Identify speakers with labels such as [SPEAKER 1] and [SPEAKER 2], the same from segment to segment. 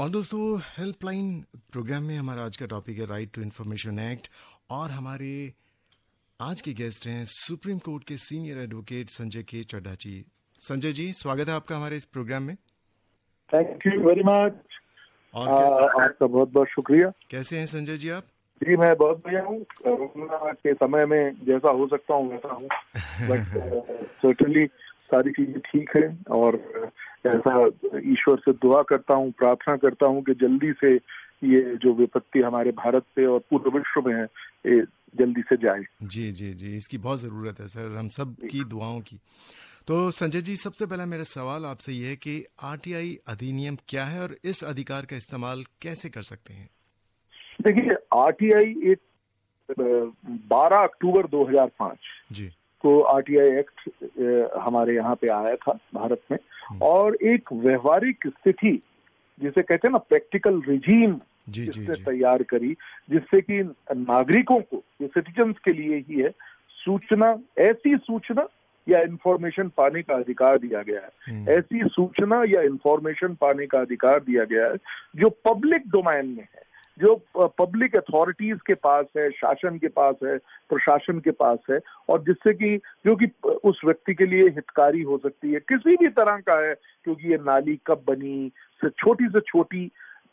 [SPEAKER 1] और दोस्तों, helpline programme में हमारा आज का टॉपिक है राइट टू इंफॉर्मेशन एक्ट। और हमारे आज के गेस्ट हैं सुप्रीम कोर्ट के सीनियर एडवोकेट संजय के चड्ढा जी। संजय जी, स्वागत है आपका हमारे इस प्रोग्राम में।
[SPEAKER 2] Thank you very much.
[SPEAKER 1] और
[SPEAKER 2] आपका बहुत बहुत शुक्रिया।
[SPEAKER 1] कैसे हैं संजय जी आप?
[SPEAKER 2] जी, मैं बहुत बढ़िया हूँ। कोरोना के समय में जैसा हो सकता हूँ वैसा हूँ, बट सर्टेनली सारी चीजें ठीक है। और ऐसा ईश्वर से दुआ करता हूँ, प्रार्थना करता हूँ कि जल्दी से ये जो विपत्ति हमारे भारत पे और पूरे विश्व में है, ये जल्दी से जाए।
[SPEAKER 1] जी जी जी, इसकी बहुत ज़रूरत है सर, हम सब की दुआओं की। तो संजय जी, सबसे पहला मेरा सवाल आपसे ये है कि आरटीआई अधिनियम क्या है और इस अधिकार का इस्तेमाल कैसे कर सकते हैं?
[SPEAKER 2] देखिए, आरटीआई एक 12 अक्टूबर 2005
[SPEAKER 1] जी
[SPEAKER 2] को आरटीआई एक्ट हमारे यहाँ पे आया था भारत में, और एक व्यवहारिक स्थिति जिसे कहते हैं ना, प्रैक्टिकल रिजीम, जिससे तैयार करी, जिससे कि नागरिकों को, ये सिटीजन्स के लिए ही है, सूचना, ऐसी सूचना या इंफॉर्मेशन पाने का अधिकार दिया गया है। ऐसी सूचना या इंफॉर्मेशन पाने का अधिकार दिया गया है जो पब्लिक डोमेन में है, जो पब्लिक अथॉरिटीज के पास है, शासन के पास है, प्रशासन के पास है, और जिससे कि जो कि उस व्यक्ति के लिए हितकारी हो सकती है, किसी भी तरह का है, क्योंकि ये नाली कब बनी, से छोटी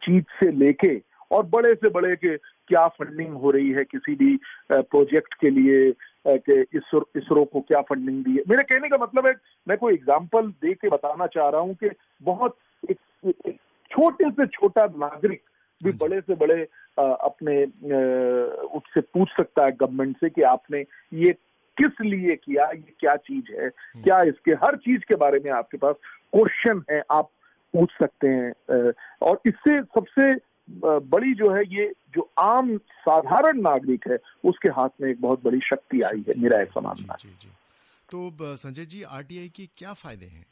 [SPEAKER 2] चीज से लेके और बड़े से बड़े के क्या फंडिंग हो रही है किसी भी प्रोजेक्ट के लिए, कि इसरो को क्या फंडिंग दी है। मेरे कहने का मतलब है, मैं कोई एग्जांपल दे के बताना चाह रहा हूं कि बहुत एक छोटे से छोटा नागरिक भी बड़े से बड़े अपने उससे पूछ सकता है गवर्नमेंट से कि आपने ये किस लिए किया, ये क्या चीज है, क्या इसके, हर चीज के बारे में आपके पास क्वेश्चन है, आप पूछ सकते हैं। और इससे सबसे बड़ी जो है, ये जो आम साधारण नागरिक है, उसके हाथ में एक बहुत बड़ी शक्ति आई है, मेरा ऐसा मानना है।
[SPEAKER 1] तो संजय जी, आरटीआई के क्या फायदे हैं?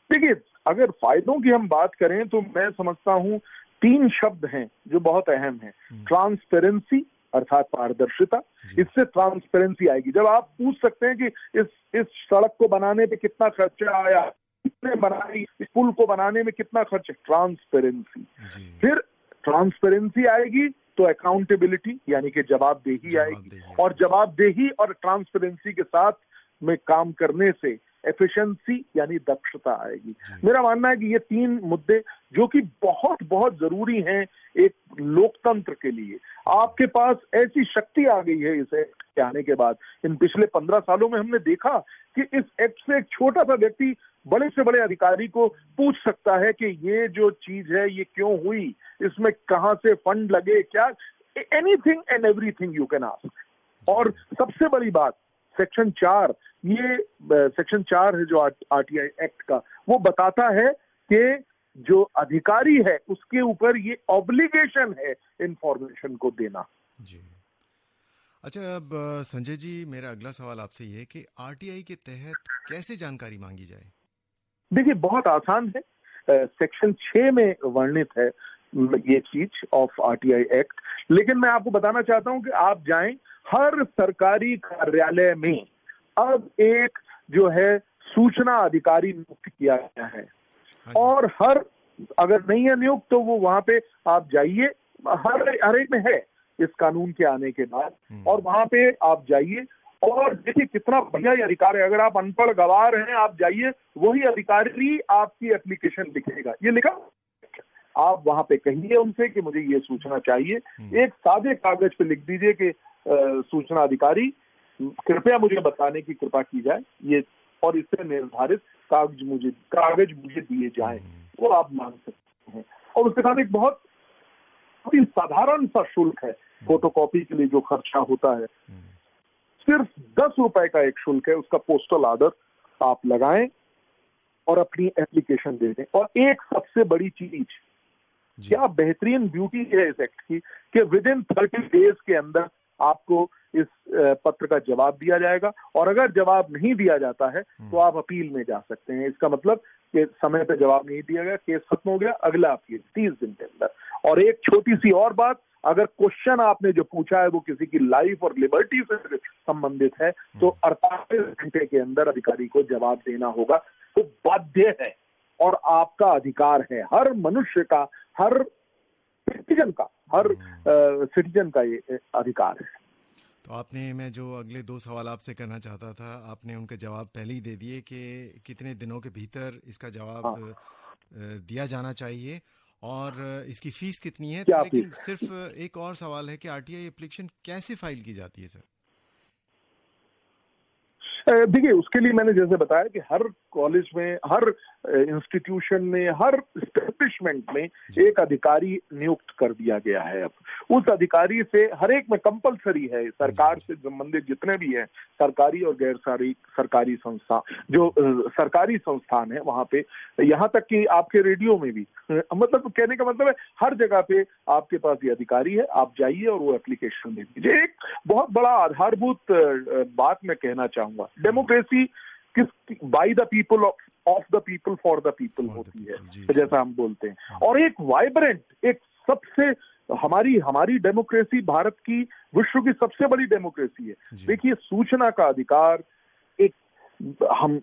[SPEAKER 2] देखिए, अगर फायदों की हम बात करें तो मैं समझता हूं 3 शब्द हैं जो बहुत अहम हैं। ट्रांसपेरेंसी, अर्थात पारदर्शिता। इससे ट्रांसपेरेंसी आएगी जब आप पूछ सकते हैं कि इस सड़क को बनाने पे कितना खर्चा आया, कितने बनाई, इस पुल को बनाने में कितना खर्च है, ट्रांसपेरेंसी। फिर ट्रांसपेरेंसी आएगी तो अकाउंटेबिलिटी, यानी कि जवाबदेही आएगी, और जवाबदेही और ट्रांसपेरेंसी के साथ में काम करने से एफिशिएंसी यानी दक्षता आएगी। मेरा मानना है कि ये 3 मुद्दे जो कि बहुत बहुत जरूरी हैं एक लोकतंत्र के लिए। आपके पास ऐसी शक्ति आ गई है इस एक्ट के आने के बाद। इन पिछले 15 सालों में हमने देखा कि इस एक्ट से एक छोटा सा व्यक्ति बड़े से बड़े अधिकारी को पूछ सकता है कि ये जो चीज है ये क्यों हुई, इसमें कहां से फंड लगे, क्या, anything and everything you can ask. और सबसे बड़ी बात, सेक्शन 4, ये सेक्शन 4 है जो आरटीआई एक्ट का, वो बताता है कि जो अधिकारी है उसके ऊपर ये ऑब्लिगेशन है इंफॉर्मेशन को देना।
[SPEAKER 1] जी, अच्छा। अब संजय जी, मेरा अगला सवाल आपसे ये है कि आरटीआई के तहत कैसे जानकारी मांगी जाए?
[SPEAKER 2] देखिए, बहुत आसान है। सेक्शन 6 में वर्णित है ये चीज ऑफ आरटीआई एक्ट, लेकिन मैं आपको बताना चाहता हूं कि आप जाएं, हर सरकारी कार्यालय में अब एक जो है सूचना अधिकारी नियुक्त किया गया है, और हर, अगर नहीं है नियुक्त तो वो वहां पे आप जाइए, हर एक में है इस कानून के आने के बाद, और वहां पे आप जाइए और देखिए कितना बढ़िया ये अधिकार है। अगर आप अनपढ़ गवार हैं, आप जाइए, वही अधिकारी आपकी एप्लीकेशन लिखेगा। ये लिखा, आप वहां पे कहिए उनसे कि मुझे ये सूचना चाहिए, एक सादे कागज पे लिख दीजिए कि सूचना अधिकारी कृपया मुझे बताने की कृपा की जाए, ये, और इससे निर्धारित कागज मुझे दिए जाएं, वो आप मांग सकते हैं। और उसके साथ एक बहुत साधारण सा शुल्क है, फोटोकॉपी के लिए जो खर्चा होता है, सिर्फ 10 रुपए का एक शुल्क है, उसका पोस्टल ऑर्डर आप लगाएं और अपनी एप्लीकेशन दे दें। और एक सबसे बड़ी चीज, क्या बेहतरीन ब्यूटी है इस एक्ट की, कि विद इन 30 डेज के अंदर आपको इस पत्र का जवाब दिया जाएगा, और अगर जवाब नहीं दिया जाता है तो आप अपील में जा सकते हैं। इसका मतलब कि समय पे जवाब नहीं दिया गया, केस खत्म हो गया, अगला अपील 30 दिन के अंदर। और एक छोटी सी और बात, अगर क्वेश्चन आपने जो पूछा है वो किसी की लाइफ और लिबर्टी से संबंधित है तो 48 घंटे के अंदर अधिकारी को जवाब देना होगा। तो बाध्य है और आपका अधिकार है, हर मनुष्य का हर सिटीजन का ये अधिकार है।
[SPEAKER 1] तो आपने, मैं जो अगले 2 सवाल आपसे करना चाहता था, आपने उनके जवाब पहले ही दे दिए कि कितने दिनों के भीतर इसका जवाब
[SPEAKER 2] हाँ।
[SPEAKER 1] दिया जाना चाहिए और इसकी फीस कितनी है।
[SPEAKER 2] क्या
[SPEAKER 1] लेकिन
[SPEAKER 2] फीस?
[SPEAKER 1] सिर्फ एक और सवाल है कि आरटीआई एप्लीकेशन कैसे फाइल की जाती है सर?
[SPEAKER 2] देखिए, उसके लिए मैंने जैसे बताया कि हर कॉलेज में, हर इंस्टीट्यूशन में, हर एस्टेब्लिशमेंट में
[SPEAKER 1] जी।
[SPEAKER 2] एक अधिकारी नियुक्त कर दिया गया है। अब उस अधिकारी से हर एक में कंपलसरी है, सरकार से संबंधित जितने भी हैं, सरकारी और गैर सरकारी संस्था, जो सरकारी संस्थान है वहां पे, यहाँ तक कि आपके रेडियो में भी, मतलब कहने का मतलब है हर जगह पे आपके पास ये अधिकारी है, आप जाइए और वो एप्लीकेशन दे दीजिए। एक बहुत बड़ा आधारभूत बात मैं कहना चाहूंगा, डेमोक्रेसी किस by the people, of the people, for the people होती है, जैसा हम बोलते हैं। और एक वाइब्रेंट, एक सबसे हमारी डेमोक्रेसी भारत की विश्व की सबसे बड़ी डेमोक्रेसी है। देखिए, सूचना का अधिकार, एक हम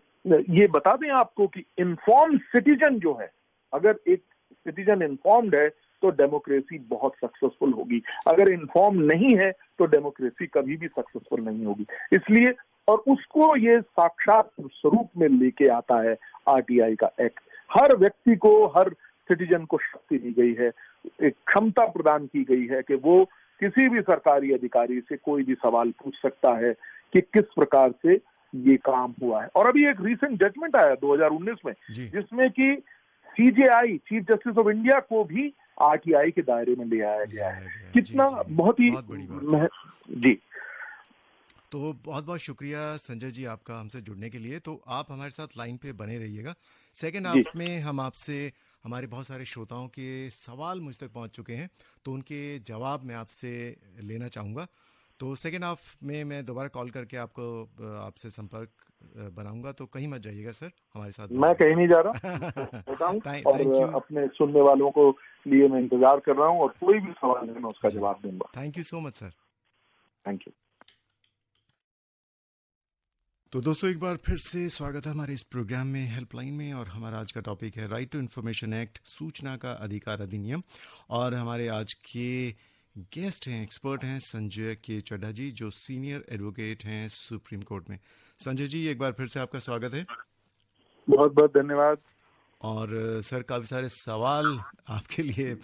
[SPEAKER 2] ये बता दें आपको कि इन्फॉर्म्ड सिटीजन जो है, अगर एक सिटीजन इन्फॉर्म्ड है तो डेमोक्रेसी बहुत सक्सेसफुल होगी, अगर इन्फॉर्म नहीं है तो डेमोक्रेसी कभी भी सक्सेसफुल नहीं होगी। इसलिए, और उसको ये साक्षात स्वरूप में लेके आता है आरटीआई का एक्ट। हर व्यक्ति को, हर सिटीजन को शक्ति दी गई है, एक क्षमता प्रदान की गई है कि वो किसी भी सरकारी अधिकारी से कोई भी सवाल पूछ सकता है कि किस प्रकार से ये काम हुआ है। और अभी एक रीसेंट जजमेंट आया 2019 में, जिसमें कि CJI, chief justice of India, को भी आरटीआई के दायरे में ले आया गया है। कितना बहुत ही
[SPEAKER 1] बड़ी बात।
[SPEAKER 2] जी।
[SPEAKER 1] तो बहुत बहुत शुक्रिया संजय जी आपका हमसे जुड़ने के लिए। तो आप हमारे साथ लाइन पे बने रहिएगा। सेकेंड हाफ में हम आपसे, हमारे बहुत सारे श्रोताओं के सवाल मुझ तक पहुंच चुके हैं, तो उनके जवाब मैं आपसे लेना चाहूँगा। तो सेकेंड हाफ में मैं दोबारा कॉल करके आपसे संपर्क बनाऊंगा, तो कहीं मत जाइएगा सर, हमारे साथ।
[SPEAKER 2] मैं कहीं नहीं जा रहा और अपने सुनने वालों को लिए मैं इंतजार कर रहा हूँ, और कोई भी सवाल है मैं उसका जवाब दूंगा।
[SPEAKER 1] Thank you so much sir.
[SPEAKER 2] Thank you.
[SPEAKER 1] तो दोस्तों, एक बार फिर से स्वागत है हमारे इस प्रोग्राम में, हेल्पलाइन में, और हमारा आज का टॉपिक है राइट टू इन्फॉर्मेशन एक्ट, सूचना का अधिकार अधिनियम। और हमारे आज के गेस्ट हैं, एक्सपर्ट हैं संजय के चड्ढा जी, जो सीनियर एडवोकेट हैं सुप्रीम कोर्ट में। संजय जी, एक बार फिर से आपका स्वागत है।
[SPEAKER 2] बहुत बहुत धन्यवाद।
[SPEAKER 1] और सर, काफ़ी सारे सवाल आपके लिए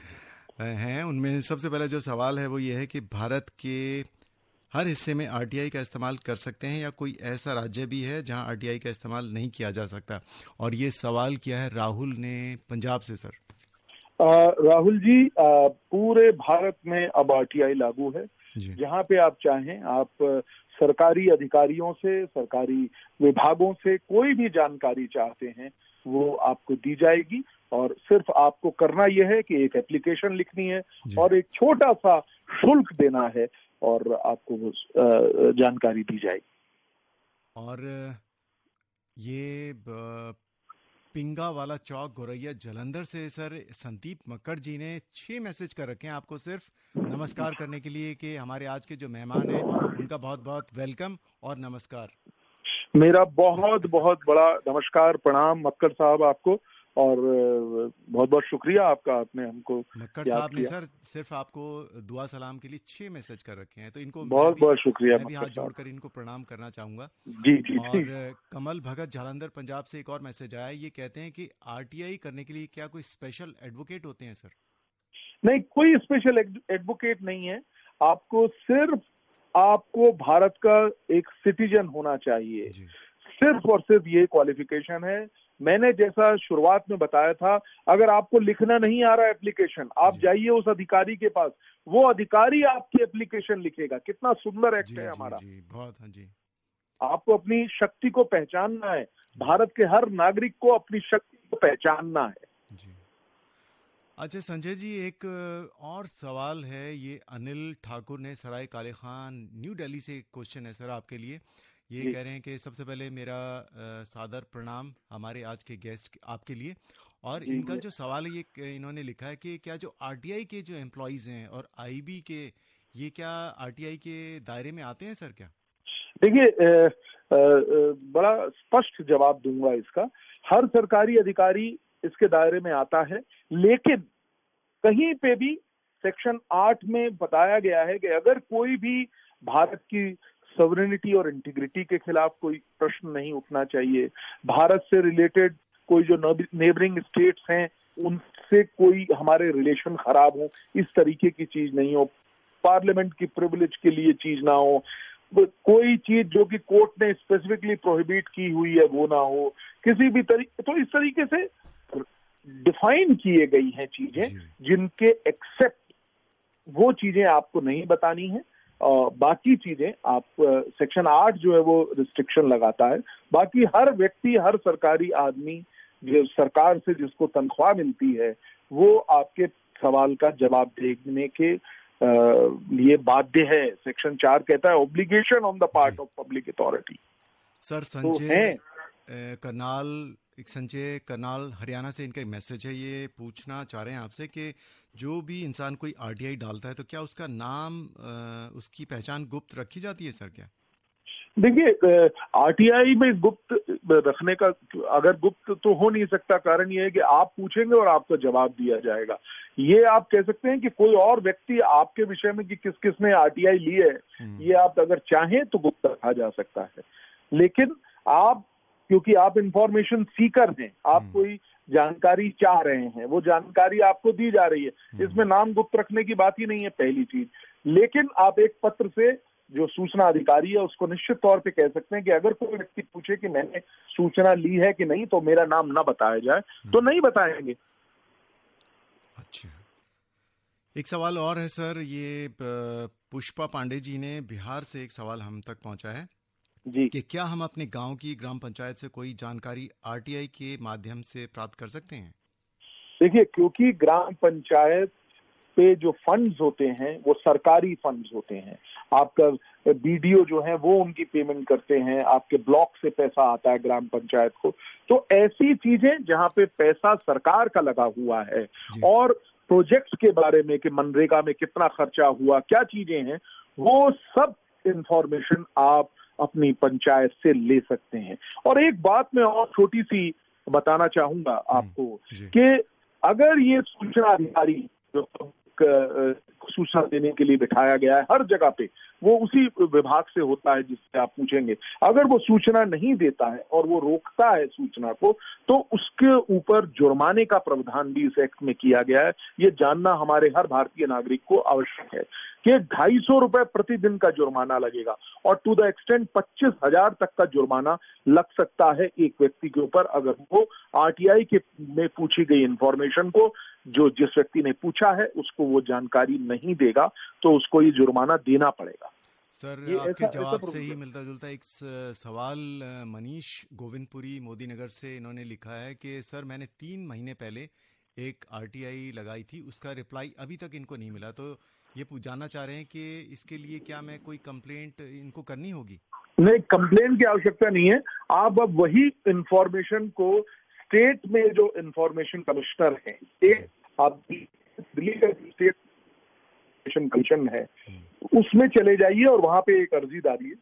[SPEAKER 1] हैं। उनमें सबसे पहला जो सवाल है वो ये है कि भारत के हर हिस्से में आरटीआई का इस्तेमाल कर सकते हैं या कोई ऐसा राज्य भी है जहां आरटीआई का इस्तेमाल नहीं किया जा सकता? और ये सवाल किया है राहुल ने पंजाब से। सर
[SPEAKER 2] राहुल जी, पूरे भारत में अब आरटीआई लागू है। जहां पे आप चाहें, आप सरकारी अधिकारियों से, सरकारी विभागों से कोई भी जानकारी चाहते हैं वो आपको दी जाएगी, और सिर्फ आपको करना यह है कि एक एप्लीकेशन लिखनी है और एक छोटा सा शुल्क देना है, और आपको जानकारी दी जाएगी।
[SPEAKER 1] और ये पिंगा वाला चौक, गोरैया, जलंधर से सर संदीप मक्कड़ जी ने 6 मैसेज कर रखे हैं आपको सिर्फ नमस्कार करने के लिए, कि हमारे आज के जो मेहमान हैं उनका बहुत बहुत वेलकम और नमस्कार।
[SPEAKER 2] मेरा बहुत बहुत बड़ा नमस्कार, प्रणाम मक्कड़ साहब आपको, और बहुत बहुत शुक्रिया आपका, आपने हमको
[SPEAKER 1] मक्कड़ साहब ने सर सिर्फ आपको दुआ सलाम के लिए 6 मैसेज कर रखे हैं, तो इनको
[SPEAKER 2] बहुत बहुत शुक्रिया।
[SPEAKER 1] मैं भी हाथ जोड़कर इनको प्रणाम करना चाहूंगा।
[SPEAKER 2] जी।
[SPEAKER 1] और कमल भगत जालंधर पंजाब से एक और मैसेज आया, ये कहते हैं कि आरटीआई करने के लिए क्या कोई स्पेशल एडवोकेट होते हैं? सर
[SPEAKER 2] नहीं, कोई स्पेशल एडवोकेट नहीं है। आपको भारत का एक सिटीजन होना चाहिए, सिर्फ और सिर्फ ये क्वालिफिकेशन है। मैंने जैसा शुरुआत में बताया था, अगर आपको लिखना नहीं आ रहा एप्लीकेशन, आप जाइए उस अधिकारी के पास, वो अधिकारी आपकी एप्लीकेशन लिखेगा। कितना सुंदर एक्ट है हमारा।
[SPEAKER 1] बहुत। हाँ जी,
[SPEAKER 2] आपको अपनी शक्ति को पहचानना है, भारत के हर नागरिक को अपनी शक्ति को पहचानना है। जी।
[SPEAKER 1] अच्छा संजय जी, एक और सवाल है, ये अनिल ठाकुर ने सराय काले खान न्यू दिल्ली से क्वेश्चन है सर आपके लिए। ये कह रहे हैं कि सबसे पहले मेरा सादर प्रणाम हमारे आज के गेस्ट आपके लिए, और इनका जो सवाल है ये इन्होंने लिखा है कि क्या जो आरटीआई के जो एम्प्लॉइज हैं और आईबी के, ये क्या आरटीआई के दायरे में आते हैं सर? क्या
[SPEAKER 2] देखिए, बड़ा स्पष्ट जवाब दूंगा इसका। हर सरकारी अधिकारी इसके दायरे में आता है, लेकिन कहीं पे भी सेक्शन 8 में बताया गया है कि अगर कोई भी भारत की सॉवरेनिटी और इंटीग्रिटी के खिलाफ कोई प्रश्न नहीं उठना चाहिए, भारत से रिलेटेड कोई जो नेबरिंग स्टेट्स हैं उनसे कोई हमारे रिलेशन खराब हो, इस तरीके की चीज नहीं हो, पार्लियामेंट की प्रिविलेज के लिए चीज ना हो, कोई चीज जो कि कोर्ट ने स्पेसिफिकली प्रोहिबिट की हुई है वो ना हो, किसी भी तरीके, तो इस तरीके से डिफाइन किए गई हैं चीजें जिनके एक्सेप्ट वो चीजें आपको नहीं बतानी है। बाकी चीजें आप सेक्शन 8 जो है वो रिस्ट्रिक्शन लगाता है, बाकी हर व्यक्ति, हर सरकारी आदमी जो सरकार से जिसको तनख्वाह मिलती है वो आपके सवाल का जवाब देने के लिए बाध्य है। सेक्शन 4 कहता है obligation on the part of public authority.
[SPEAKER 1] Sir Sanjay Karnal Haryana से इनका एक मैसेज है, ये पूछना चाह रहे हैं आपसे कि जो भी इंसान कोई आरटीआई डालता है तो क्या उसका नाम, उसकी पहचान गुप्त रखी जाती है सर क्या?
[SPEAKER 2] देखिए, आरटीआई में गुप्त रखने का, अगर गुप्त तो हो नहीं सकता, कारण ये है कि आप पूछेंगे और आपको जवाब दिया जाएगा। ये आप कह सकते हैं कि कोई और व्यक्ति आपके विषय में कि किस किस ने आरटीआई ली है, ये आप अगर चाहें तो गुप्त रखा जा सकता है। लेकिन आप, क्योंकि आप इंफॉर्मेशन सीकर हैं, आप कोई जानकारी चाह रहे हैं, वो जानकारी आपको दी जा रही है, इसमें नाम गुप्त रखने की बात ही नहीं है, पहली चीज। लेकिन आप एक पत्र से जो सूचना अधिकारी है उसको निश्चित तौर पे कह सकते हैं कि अगर कोई व्यक्ति पूछे कि मैंने सूचना ली है कि नहीं तो मेरा नाम ना बताया जाए, तो नहीं बताएंगे।
[SPEAKER 1] अच्छा, एक सवाल और है सर, ये पुष्पा पांडे जी ने बिहार से एक सवाल हम तक पहुंचा है
[SPEAKER 2] जी,
[SPEAKER 1] कि क्या हम अपने गांव की ग्राम पंचायत से कोई जानकारी आरटीआई के माध्यम से प्राप्त कर सकते हैं?
[SPEAKER 2] देखिए, क्योंकि ग्राम पंचायत पे जो फंड्स होते हैं वो सरकारी फंड्स होते हैं, आपका बीडीओ जो है वो उनकी पेमेंट करते हैं, आपके ब्लॉक से पैसा आता है ग्राम पंचायत को, तो ऐसी चीजें जहां पे पैसा सरकार का लगा हुआ है और प्रोजेक्ट्स के बारे में कि मनरेगा में कितना खर्चा हुआ, क्या चीजें हैं, वो सब इंफॉर्मेशन आप अपनी पंचायत से ले सकते हैं। और एक बात मैं और छोटी सी बताना चाहूंगा आपको कि अगर ये सूचना अधिकारी जो सूचना देने के लिए बिठाया गया है हर जगह पे, वो उसी विभाग से होता है जिससे आप पूछेंगे, अगर वो सूचना नहीं देता है और वो रोकता है सूचना को, तो उसके ऊपर जुर्माने का प्रावधान भी इस एक्ट में किया गया है। ये जानना हमारे हर भारतीय नागरिक को आवश्यक है कि 250 रुपए प्रतिदिन का जुर्माना लगेगा और टू द एक्सटेंट 25,000 तक का जुर्माना लग सकता है एक व्यक्ति के ऊपर अगर वो आरटीआई के में पूछी गई इंफॉर्मेशन को, जो जिस व्यक्ति ने पूछा है उसको वो जानकारी नहीं देगा, तो उसको ये जुर्माना देना पड़ेगा।
[SPEAKER 1] सर आपके जवाब से ही मिलता जुलता एक सवाल मनीष गोविंदपुरी मोदी नगर से इन्होंने लिखा है कि सर मैंने 3 महीने पहले एक आरटीआई लगाई थी, उसका रिप्लाई अभी तक इनको नहीं मिला, तो ये जानना चाह रहे हैं कि इसके लिए क्या मैं कोई कंप्लेंट इनको करनी होगी?
[SPEAKER 2] नहीं, कंप्लेंट की आवश्यकता नहीं है। आप अब वही इंफॉर्मेशन को स्टेट में जो इंफॉर्मेशन कमिश्नर है, आप दिल्ली का स्टेट कमीशन है, उसमें चले जाइए और वहां पे एक अर्जी डालिए।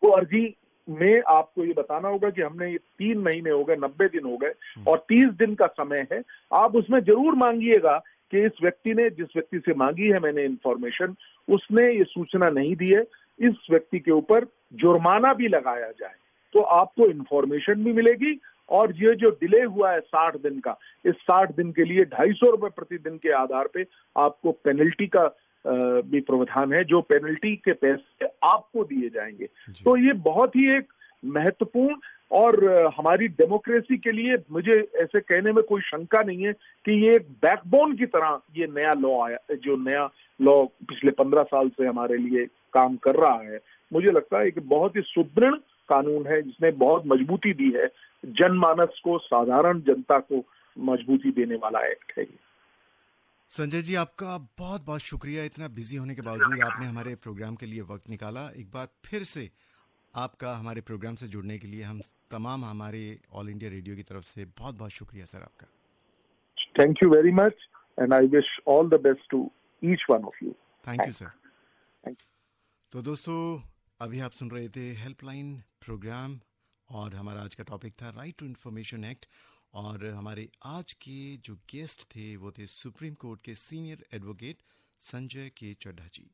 [SPEAKER 2] वो अर्जी में आपको ये बताना होगा कि हमने ये 3 महीने हो गए, 90 दिन हो गए और 30 दिन का समय है। आप उसमें जरूर मांगिएगा कि इस व्यक्ति ने, जिस व्यक्ति से मांगी है मैंने इंफॉर्मेशन, उसने ये सूचना नहीं दी है, इस व्यक्ति के ऊपर जुर्माना भी लगाया जाए, तो आपको इंफॉर्मेशन भी मिलेगी। और ये जो डिले हुआ है 60 दिन का, इस 60 दिन के लिए 250 रुपए प्रतिदिन के आधार पे आपको पेनल्टी का भी प्रावधान है, जो पेनल्टी के पैसे आपको दिए जाएंगे। तो ये बहुत ही एक महत्वपूर्ण और हमारी डेमोक्रेसी के लिए, मुझे ऐसे कहने में कोई शंका नहीं है कि ये एक बैकबोन की तरह ये नया लॉ आया, जो नया लॉ पिछले 15 साल से हमारे लिए काम कर रहा है। मुझे लगता है कि बहुत ही सुदृढ़ कानून है जिसने बहुत मजबूती दी है, जनमानस को, साधारण जनता को मजबूती देने वाला एक्ट है।
[SPEAKER 1] संजय जी आपका बहुत बहुत शुक्रिया, इतना बिजी होने के बावजूद आपने हमारे प्रोग्राम के लिए वक्त निकाला। एक बार फिर से आपका हमारे प्रोग्राम से जुड़ने के लिए हम तमाम हमारे ऑल इंडिया रेडियो की तरफ से बहुत बहुत शुक्रिया सर आपका।
[SPEAKER 2] Thank you very much and I wish all the best to each one of you.
[SPEAKER 1] Thank you sir. तो दोस्तों अभी आप सुन रहे थे हेल्पलाइन प्रोग्राम और हमारा आज का टॉपिक था राइट टू इंफॉर्मेशन एक्ट। और हमारे आज के जो गेस्ट थे वो थे सुप्रीम कोर्ट के सीनियर एडवोकेट संजय के चड्ढा जी।